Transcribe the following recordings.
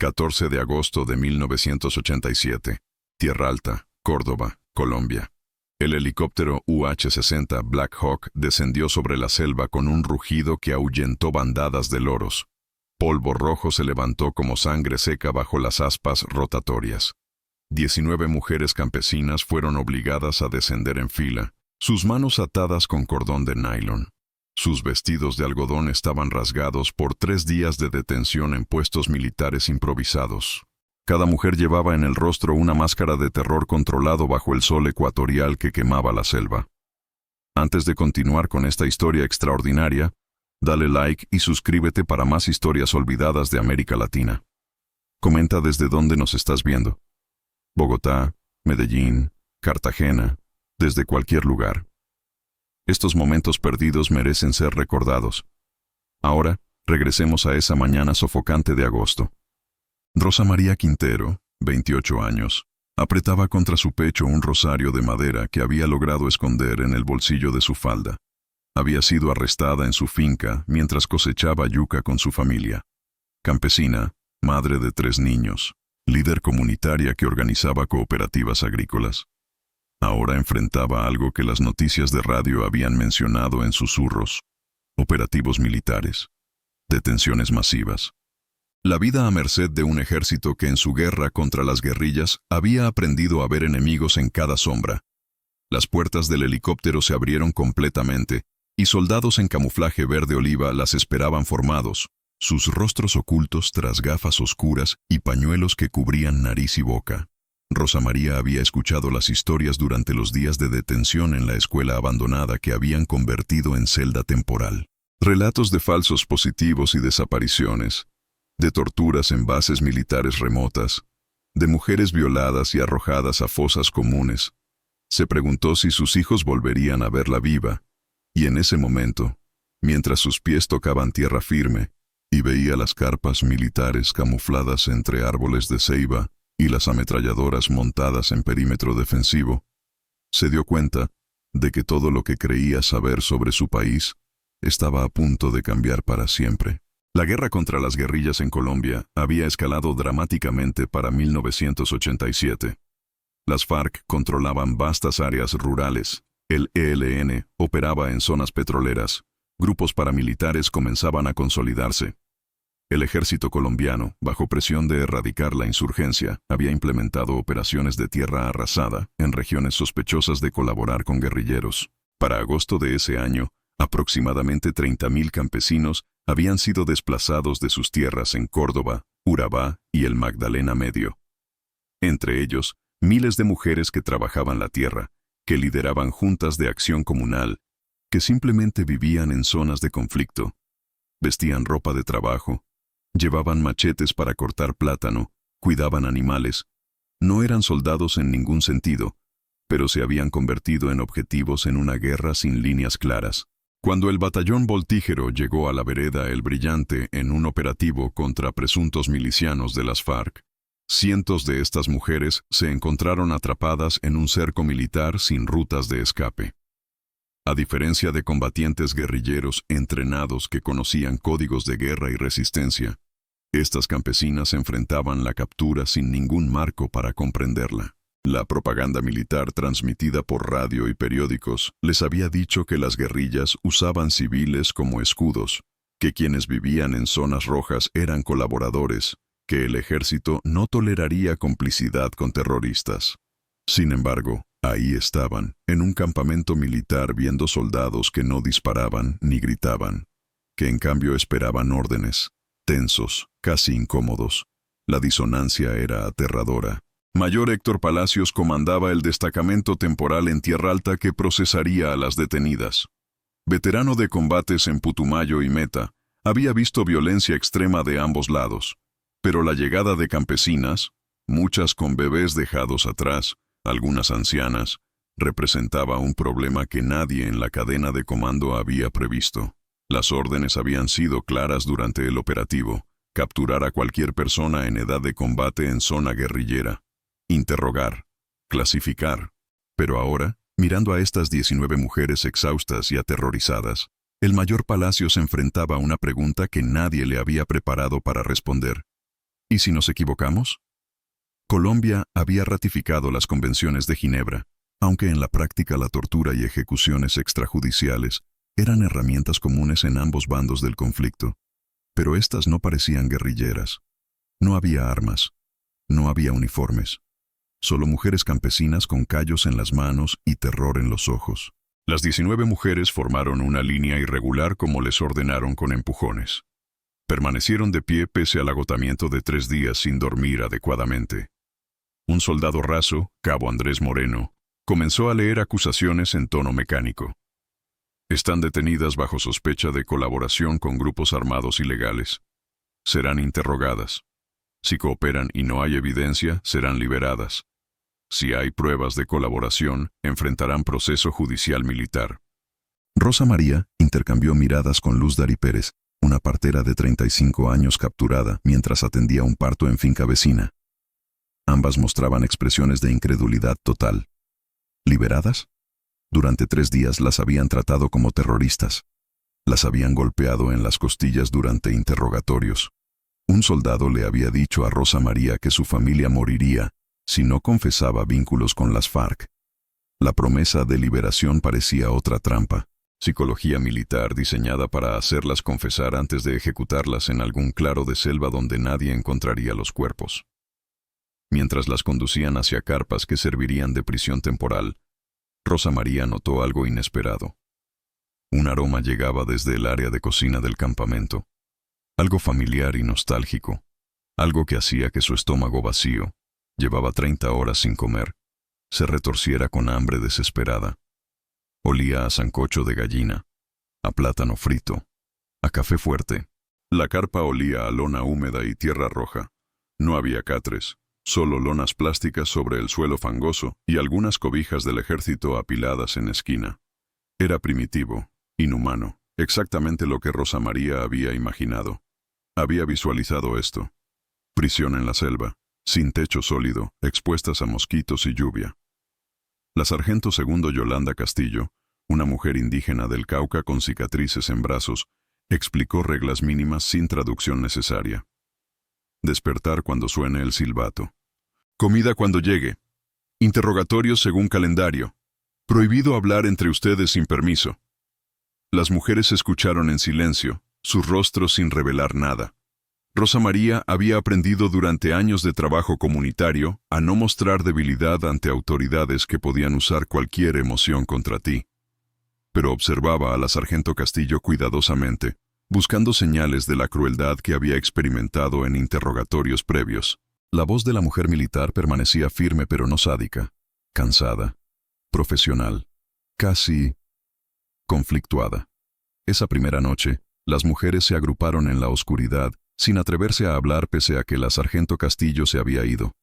14 de agosto de 1987. Tierra Alta, Córdoba, Colombia. El helicóptero UH-60 Black Hawk descendió sobre la selva con un rugido que ahuyentó bandadas de loros. Polvo rojo se levantó como sangre seca bajo las aspas rotatorias. 19 mujeres campesinas fueron obligadas a descender en fila, sus manos atadas con cordón de nylon. Sus vestidos de algodón estaban rasgados por 3 días de detención en puestos militares improvisados. Cada mujer llevaba en el rostro una máscara de terror controlado bajo el sol ecuatorial que quemaba la selva. Antes de continuar con esta historia extraordinaria, dale like y suscríbete para más historias olvidadas de América Latina. Comenta desde dónde nos estás viendo. Bogotá, Medellín, Cartagena, desde cualquier lugar. Estos momentos perdidos merecen ser recordados. Ahora, regresemos a esa mañana sofocante de agosto. Rosa María Quintero, 28 años, apretaba contra su pecho un rosario de madera que había logrado esconder en el bolsillo de su falda. Había sido arrestada en su finca mientras cosechaba yuca con su familia. Campesina, madre de 3 niños, líder comunitaria que organizaba cooperativas agrícolas. Ahora enfrentaba algo que las noticias de radio habían mencionado en susurros: operativos militares, detenciones masivas. La vida a merced de un ejército que en su guerra contra las guerrillas había aprendido a ver enemigos en cada sombra. Las puertas del helicóptero se abrieron completamente y soldados en camuflaje verde oliva las esperaban formados, sus rostros ocultos tras gafas oscuras y pañuelos que cubrían nariz y boca. Rosa María había escuchado las historias durante los días de detención en la escuela abandonada que habían convertido en celda temporal. Relatos de falsos positivos y desapariciones, de torturas en bases militares remotas, de mujeres violadas y arrojadas a fosas comunes. Se preguntó si sus hijos volverían a verla viva, y en ese momento, mientras sus pies tocaban tierra firme, y veía las carpas militares camufladas entre árboles de ceiba y las ametralladoras montadas en perímetro defensivo, se dio cuenta de que todo lo que creía saber sobre su país estaba a punto de cambiar para siempre. La guerra contra las guerrillas en Colombia había escalado dramáticamente para 1987. Las FARC controlaban vastas áreas rurales, el ELN operaba en zonas petroleras, grupos paramilitares comenzaban a consolidarse. El ejército colombiano, bajo presión de erradicar la insurgencia, había implementado operaciones de tierra arrasada en regiones sospechosas de colaborar con guerrilleros. Para agosto de ese año, aproximadamente 30.000 campesinos habían sido desplazados de sus tierras en Córdoba, Urabá y el Magdalena Medio. Entre ellos, miles de mujeres que trabajaban la tierra, que lideraban juntas de acción comunal, que simplemente vivían en zonas de conflicto. Vestían ropa de trabajo, llevaban machetes para cortar plátano, cuidaban animales. No eran soldados en ningún sentido, pero se habían convertido en objetivos en una guerra sin líneas claras. Cuando el batallón Voltígero llegó a la vereda El Brillante en un operativo contra presuntos milicianos de las FARC, cientos de estas mujeres se encontraron atrapadas en un cerco militar sin rutas de escape. A diferencia de combatientes guerrilleros entrenados que conocían códigos de guerra y resistencia, estas campesinas enfrentaban la captura sin ningún marco para comprenderla. La propaganda militar transmitida por radio y periódicos les había dicho que las guerrillas usaban civiles como escudos, que quienes vivían en zonas rojas eran colaboradores, que el ejército no toleraría complicidad con terroristas. Sin embargo, ahí estaban, en un campamento militar viendo soldados que no disparaban ni gritaban, que en cambio esperaban órdenes, tensos, casi incómodos. La disonancia era aterradora. Mayor Héctor Palacios comandaba el destacamento temporal en Tierra Alta que procesaría a las detenidas. Veterano de combates en Putumayo y Meta, había visto violencia extrema de ambos lados. Pero la llegada de campesinas, muchas con bebés dejados atrás, algunas ancianas, representaba un problema que nadie en la cadena de comando había previsto. Las órdenes habían sido claras durante el operativo: capturar a cualquier persona en edad de combate en zona guerrillera, interrogar, clasificar. Pero ahora, mirando a estas 19 mujeres exhaustas y aterrorizadas, el mayor Palacio se enfrentaba a una pregunta que nadie le había preparado para responder. ¿Y si nos equivocamos? Colombia había ratificado las convenciones de Ginebra, aunque en la práctica la tortura y ejecuciones extrajudiciales eran herramientas comunes en ambos bandos del conflicto. Pero estas no parecían guerrilleras. No había armas. No había uniformes. Solo mujeres campesinas con callos en las manos y terror en los ojos. Las 19 mujeres formaron una línea irregular como les ordenaron con empujones. Permanecieron de pie pese al agotamiento de 3 días sin dormir adecuadamente. Un soldado raso, cabo Andrés Moreno, comenzó a leer acusaciones en tono mecánico. Están detenidas bajo sospecha de colaboración con grupos armados ilegales. Serán interrogadas. Si cooperan y no hay evidencia, serán liberadas. Si hay pruebas de colaboración, enfrentarán proceso judicial militar. Rosa María intercambió miradas con Luz Dari Pérez, una partera de 35 años capturada mientras atendía un parto en finca vecina. Ambas mostraban expresiones de incredulidad total. ¿Liberadas? Durante 3 días las habían tratado como terroristas. Las habían golpeado en las costillas durante interrogatorios. Un soldado le había dicho a Rosa María que su familia moriría si no confesaba vínculos con las FARC. La promesa de liberación parecía otra trampa, psicología militar diseñada para hacerlas confesar antes de ejecutarlas en algún claro de selva donde nadie encontraría los cuerpos. Mientras las conducían hacia carpas que servirían de prisión temporal, Rosa María notó algo inesperado. Un aroma llegaba desde el área de cocina del campamento. Algo familiar y nostálgico. Algo que hacía que su estómago vacío, llevaba 30 horas sin comer, se retorciera con hambre desesperada. Olía a sancocho de gallina, a plátano frito, a café fuerte. La carpa olía a lona húmeda y tierra roja. No había catres, solo lonas plásticas sobre el suelo fangoso y algunas cobijas del ejército apiladas en esquina. Era primitivo, inhumano, exactamente lo que Rosa María había imaginado. Había visualizado esto. Prisión en la selva, sin techo sólido, expuestas a mosquitos y lluvia. La sargento segundo Yolanda Castillo, una mujer indígena del Cauca con cicatrices en brazos, explicó reglas mínimas sin traducción necesaria. Despertar cuando suene el silbato. Comida cuando llegue. Interrogatorios según calendario. Prohibido hablar entre ustedes sin permiso. Las mujeres escucharon en silencio, sus rostros sin revelar nada. Rosa María había aprendido durante años de trabajo comunitario a no mostrar debilidad ante autoridades que podían usar cualquier emoción contra ti. Pero observaba a la sargento Castillo cuidadosamente, buscando señales de la crueldad que había experimentado en interrogatorios previos. La voz de la mujer militar permanecía firme pero no sádica, cansada, profesional, casi conflictuada. Esa primera noche, las mujeres se agruparon en la oscuridad, sin atreverse a hablar pese a que la sargento Castillo se había ido.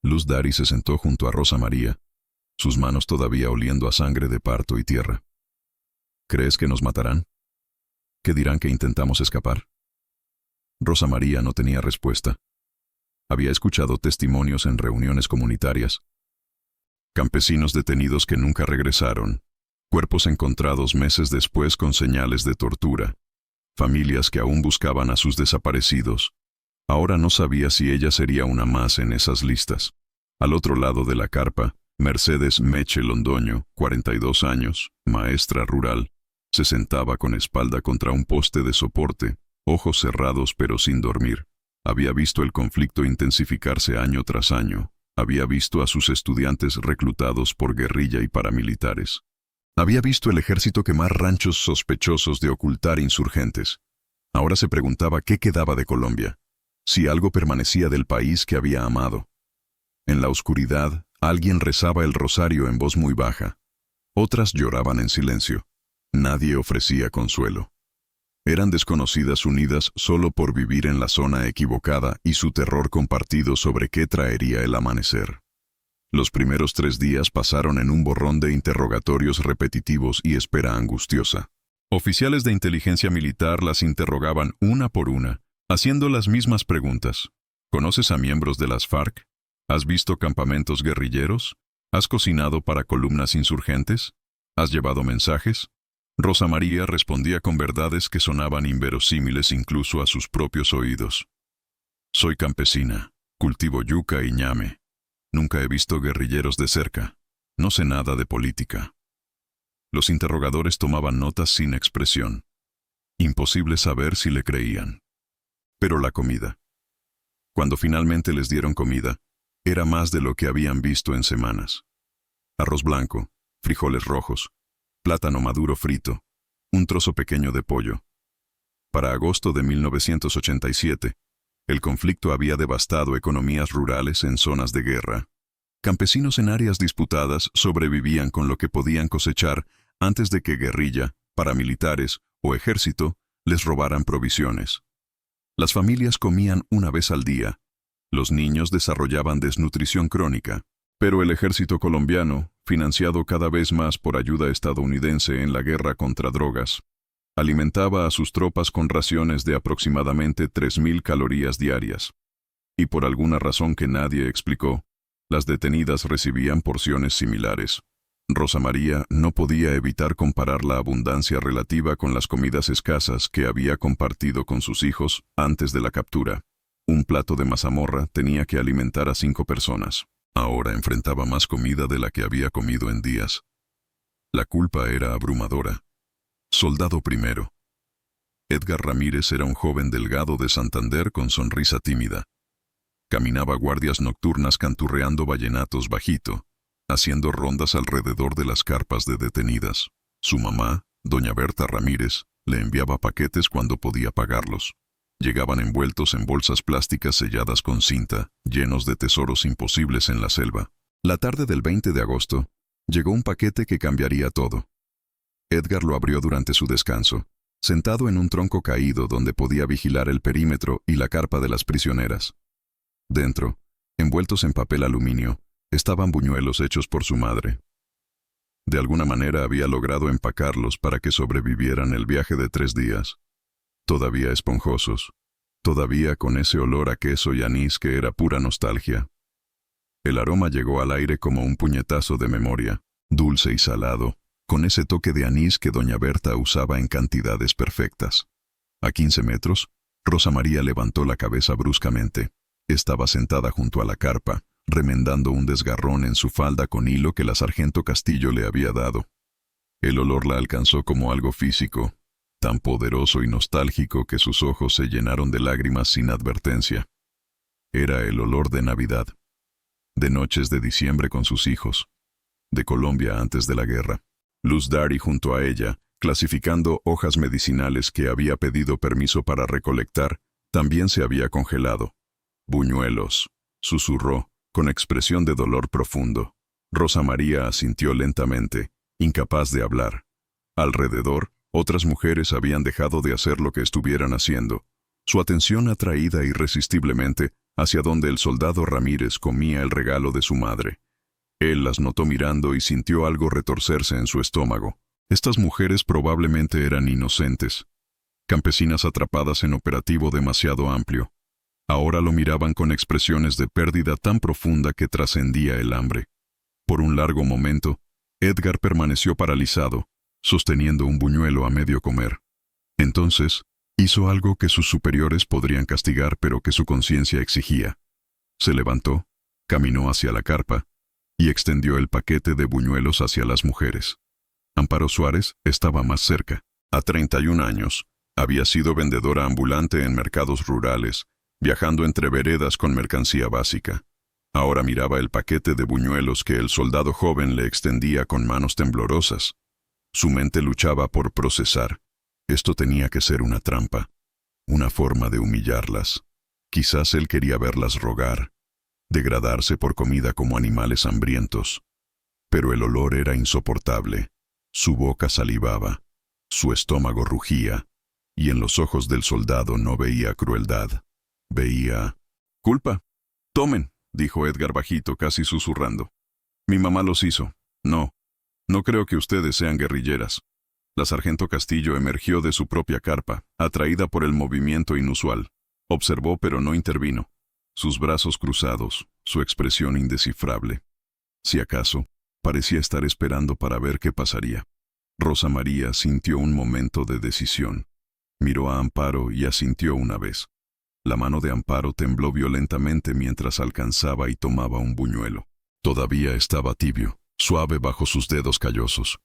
Luz Dari se sentó junto a Rosa María, sus manos todavía oliendo a sangre de parto y tierra. ¿Crees que nos matarán? ¿Qué dirán que intentamos escapar? Rosa María no tenía respuesta. Había escuchado testimonios en reuniones comunitarias. Campesinos detenidos que nunca regresaron, cuerpos encontrados meses después con señales de tortura, familias que aún buscaban a sus desaparecidos. Ahora no sabía si ella sería una más en esas listas. Al otro lado de la carpa, Mercedes Meche Londoño, 42 años, maestra rural, se sentaba con espalda contra un poste de soporte, ojos cerrados pero sin dormir. Había visto el conflicto intensificarse año tras año. Había visto a sus estudiantes reclutados por guerrilla y paramilitares. Había visto el ejército quemar ranchos sospechosos de ocultar insurgentes. Ahora se preguntaba qué quedaba de Colombia, si algo permanecía del país que había amado. En la oscuridad, alguien rezaba el rosario en voz muy baja. Otras lloraban en silencio. Nadie ofrecía consuelo. Eran desconocidas unidas solo por vivir en la zona equivocada y su terror compartido sobre qué traería el amanecer. Los primeros 3 días pasaron en un borrón de interrogatorios repetitivos y espera angustiosa. Oficiales de inteligencia militar las interrogaban una por una, haciendo las mismas preguntas. ¿Conoces a miembros de las FARC? ¿Has visto campamentos guerrilleros? ¿Has cocinado para columnas insurgentes? ¿Has llevado mensajes? Rosa María respondía con verdades que sonaban inverosímiles incluso a sus propios oídos. Soy campesina, cultivo yuca y ñame. Nunca he visto guerrilleros de cerca. No sé nada de política. Los interrogadores tomaban notas sin expresión. Imposible saber si le creían. Pero la comida. Cuando finalmente les dieron comida, era más de lo que habían visto en semanas. Arroz blanco, frijoles rojos, plátano maduro frito, un trozo pequeño de pollo. Para agosto de 1987, el conflicto había devastado economías rurales en zonas de guerra. Campesinos en áreas disputadas sobrevivían con lo que podían cosechar antes de que guerrilla, paramilitares o ejército les robaran provisiones. Las familias comían una vez al día. Los niños desarrollaban desnutrición crónica. Pero el ejército colombiano, financiado cada vez más por ayuda estadounidense en la guerra contra drogas, alimentaba a sus tropas con raciones de aproximadamente 3.000 calorías diarias. Y por alguna razón que nadie explicó, las detenidas recibían porciones similares. Rosa María no podía evitar comparar la abundancia relativa con las comidas escasas que había compartido con sus hijos antes de la captura. Un plato de mazamorra tenía que alimentar a 5 personas. Ahora enfrentaba más comida de la que había comido en días. La culpa era abrumadora. Soldado primero. Edgar Ramírez era un joven delgado de Santander con sonrisa tímida. Caminaba guardias nocturnas canturreando vallenatos bajito, haciendo rondas alrededor de las carpas de detenidas. Su mamá, doña Berta Ramírez, le enviaba paquetes cuando podía pagarlos. Llegaban envueltos en bolsas plásticas selladas con cinta, llenos de tesoros imposibles en la selva. La tarde del 20 de agosto, llegó un paquete que cambiaría todo. Edgar lo abrió durante su descanso, sentado en un tronco caído donde podía vigilar el perímetro y la carpa de las prisioneras. Dentro, envueltos en papel aluminio, estaban buñuelos hechos por su madre. De alguna manera había logrado empacarlos para que sobrevivieran el viaje de 3 días. Todavía esponjosos, todavía con ese olor a queso y anís que era pura nostalgia. El aroma llegó al aire como un puñetazo de memoria, dulce y salado, con ese toque de anís que doña Berta usaba en cantidades perfectas. A 15 metros, Rosa María levantó la cabeza bruscamente. Estaba sentada junto a la carpa, remendando un desgarrón en su falda con hilo que la sargento Castillo le había dado. El olor la alcanzó como algo físico, tan poderoso y nostálgico que sus ojos se llenaron de lágrimas sin advertencia. Era el olor de Navidad, de noches de diciembre con sus hijos, de Colombia antes de la guerra. Luz Dari junto a ella, clasificando hojas medicinales que había pedido permiso para recolectar, también se había congelado. Buñuelos, susurró, con expresión de dolor profundo. Rosa María asintió lentamente, incapaz de hablar. Alrededor, otras mujeres habían dejado de hacer lo que estuvieran haciendo, su atención atraída irresistiblemente hacia donde el soldado Ramírez comía el regalo de su madre. Él las notó mirando y sintió algo retorcerse en su estómago. Estas mujeres probablemente eran inocentes, campesinas atrapadas en operativo demasiado amplio. Ahora lo miraban con expresiones de pérdida tan profunda que trascendía el hambre. Por un largo momento, Edgar permaneció paralizado, sosteniendo un buñuelo a medio comer. Entonces, hizo algo que sus superiores podrían castigar pero que su conciencia exigía. Se levantó, caminó hacia la carpa y extendió el paquete de buñuelos hacia las mujeres. Amparo Suárez estaba más cerca. A 31 años, había sido vendedora ambulante en mercados rurales, viajando entre veredas con mercancía básica. Ahora miraba el paquete de buñuelos que el soldado joven le extendía con manos temblorosas. Su mente luchaba por procesar. Esto tenía que ser una trampa, una forma de humillarlas. Quizás él quería verlas rogar, degradarse por comida como animales hambrientos. Pero el olor era insoportable. Su boca salivaba, su estómago rugía, y en los ojos del soldado no veía crueldad. Veía culpa. «Tomen», dijo Edgar bajito, casi susurrando. «Mi mamá los hizo. No creo que ustedes sean guerrilleras». La sargento Castillo emergió de su propia carpa, atraída por el movimiento inusual. Observó pero no intervino. Sus brazos cruzados, su expresión indescifrable. Si acaso, parecía estar esperando para ver qué pasaría. Rosa María sintió un momento de decisión. Miró a Amparo y asintió una vez. La mano de Amparo tembló violentamente mientras alcanzaba y tomaba un buñuelo. Todavía estaba tibio, suave bajo sus dedos callosos.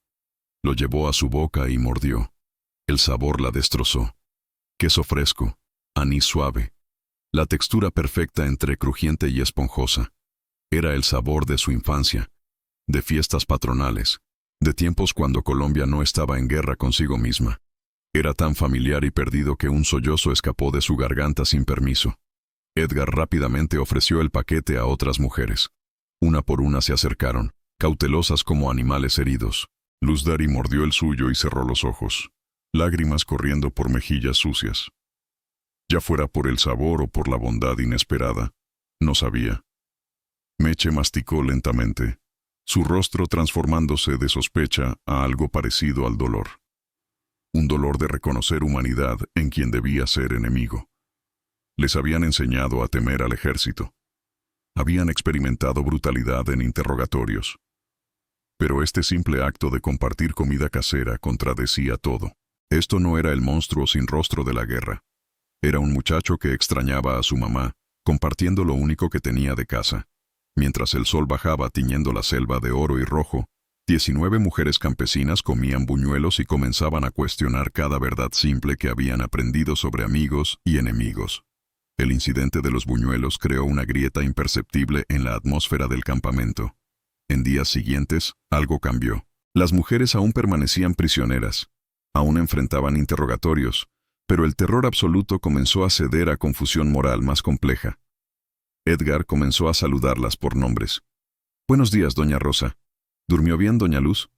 Lo llevó a su boca y mordió. El sabor la destrozó. Queso fresco, anís suave. La textura perfecta entre crujiente y esponjosa. Era el sabor de su infancia, de fiestas patronales, de tiempos cuando Colombia no estaba en guerra consigo misma. Era tan familiar y perdido que un sollozo escapó de su garganta sin permiso. Edgar rápidamente ofreció el paquete a otras mujeres. Una por una se acercaron, cautelosas como animales heridos. Luz Dari mordió el suyo y cerró los ojos, lágrimas corriendo por mejillas sucias. Ya fuera por el sabor o por la bondad inesperada, no sabía. Meche masticó lentamente, su rostro transformándose de sospecha a algo parecido al dolor. Un dolor de reconocer humanidad en quien debía ser enemigo. Les habían enseñado a temer al ejército. Habían experimentado brutalidad en interrogatorios. Pero este simple acto de compartir comida casera contradecía todo. Esto no era el monstruo sin rostro de la guerra. Era un muchacho que extrañaba a su mamá, compartiendo lo único que tenía de casa. Mientras el sol bajaba tiñendo la selva de oro y rojo, 19 mujeres campesinas comían buñuelos y comenzaban a cuestionar cada verdad simple que habían aprendido sobre amigos y enemigos. El incidente de los buñuelos creó una grieta imperceptible en la atmósfera del campamento. En días siguientes, algo cambió. Las mujeres aún permanecían prisioneras, aún enfrentaban interrogatorios, pero el terror absoluto comenzó a ceder a confusión moral más compleja. Edgar comenzó a saludarlas por nombres. «Buenos días, doña Rosa. ¿Durmió bien, doña Luz?»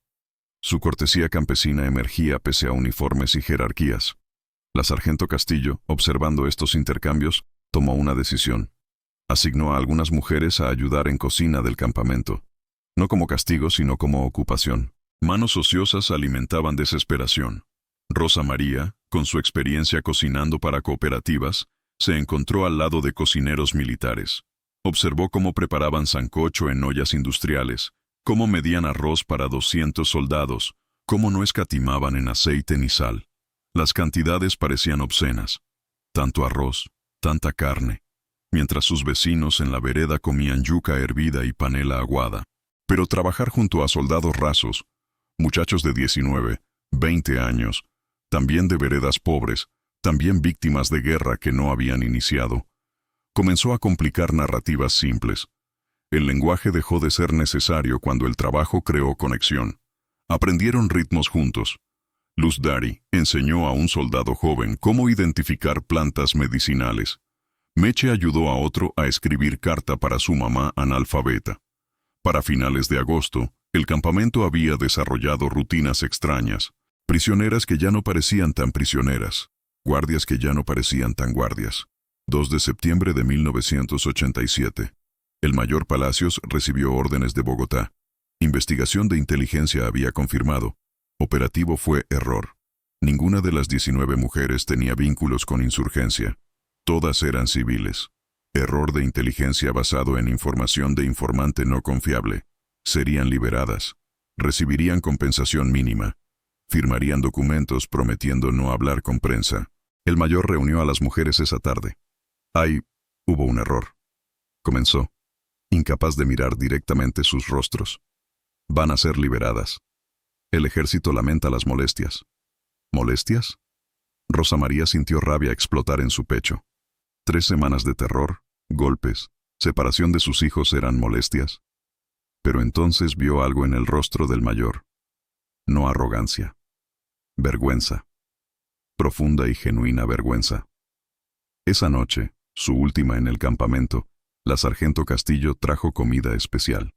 Su cortesía campesina emergía pese a uniformes y jerarquías. La sargento Castillo, observando estos intercambios, tomó una decisión. Asignó a algunas mujeres a ayudar en cocina del campamento, no como castigo sino como ocupación. Manos ociosas alimentaban desesperación. Rosa María, con su experiencia cocinando para cooperativas, se encontró al lado de cocineros militares. Observó cómo preparaban sancocho en ollas industriales, cómo medían arroz para 200 soldados, cómo no escatimaban en aceite ni sal. Las cantidades parecían obscenas. Tanto arroz, tanta carne, mientras sus vecinos en la vereda comían yuca hervida y panela aguada. Pero trabajar junto a soldados rasos, muchachos de 19, 20 años, también de veredas pobres, también víctimas de guerra que no habían iniciado, comenzó a complicar narrativas simples. El lenguaje dejó de ser necesario cuando el trabajo creó conexión. Aprendieron ritmos juntos. Luz Dari enseñó a un soldado joven cómo identificar plantas medicinales. Meche ayudó a otro a escribir carta para su mamá analfabeta. Para finales de agosto, el campamento había desarrollado rutinas extrañas. Prisioneras que ya no parecían tan prisioneras. Guardias que ya no parecían tan guardias. 2 de septiembre de 1987. El mayor Palacios recibió órdenes de Bogotá. Investigación de inteligencia había confirmado. Operativo fue error. Ninguna de las 19 mujeres tenía vínculos con insurgencia. Todas eran civiles. Error de inteligencia basado en información de informante no confiable. Serían liberadas. Recibirían compensación mínima. Firmarían documentos prometiendo no hablar con prensa. El mayor reunió a las mujeres esa tarde. Hubo un error. Comenzó, incapaz de mirar directamente sus rostros. Van a ser liberadas. El ejército lamenta las molestias. ¿Molestias? Rosa María sintió rabia explotar en su pecho. 3 semanas de terror, golpes, separación de sus hijos eran molestias. Pero entonces vio algo en el rostro del mayor. No arrogancia. Vergüenza. Profunda y genuina vergüenza. Esa noche, su última en el campamento, la sargento Castillo trajo comida especial.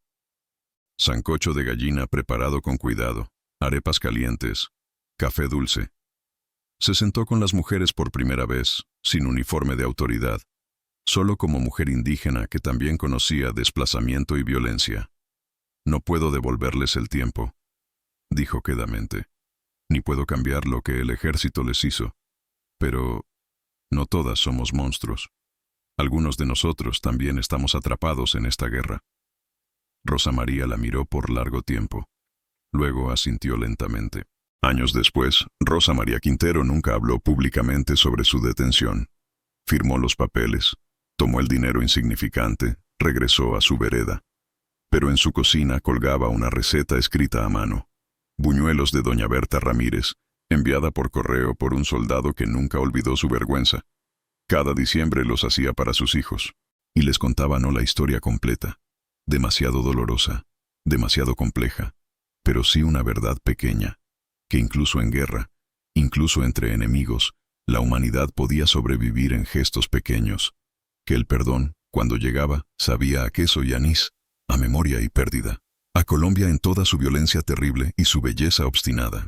Sancocho de gallina preparado con cuidado, arepas calientes, café dulce. Se sentó con las mujeres por primera vez, sin uniforme de autoridad, solo como mujer indígena que también conocía desplazamiento y violencia. No puedo devolverles el tiempo, dijo quedamente, ni puedo cambiar lo que el ejército les hizo. Pero no todas somos monstruos. Algunos de nosotros también estamos atrapados en esta guerra. Rosa María la miró por largo tiempo. Luego asintió lentamente. Años después, Rosa María Quintero nunca habló públicamente sobre su detención. Firmó los papeles, tomó el dinero insignificante, regresó a su vereda. Pero en su cocina colgaba una receta escrita a mano. Buñuelos de doña Berta Ramírez, enviada por correo por un soldado que nunca olvidó su vergüenza. Cada diciembre los hacía para sus hijos, y les contaba no la historia completa, demasiado dolorosa, demasiado compleja, pero sí una verdad pequeña, que incluso en guerra, incluso entre enemigos, la humanidad podía sobrevivir en gestos pequeños, que el perdón, cuando llegaba, sabía a queso y anís, a memoria y pérdida, a Colombia en toda su violencia terrible y su belleza obstinada.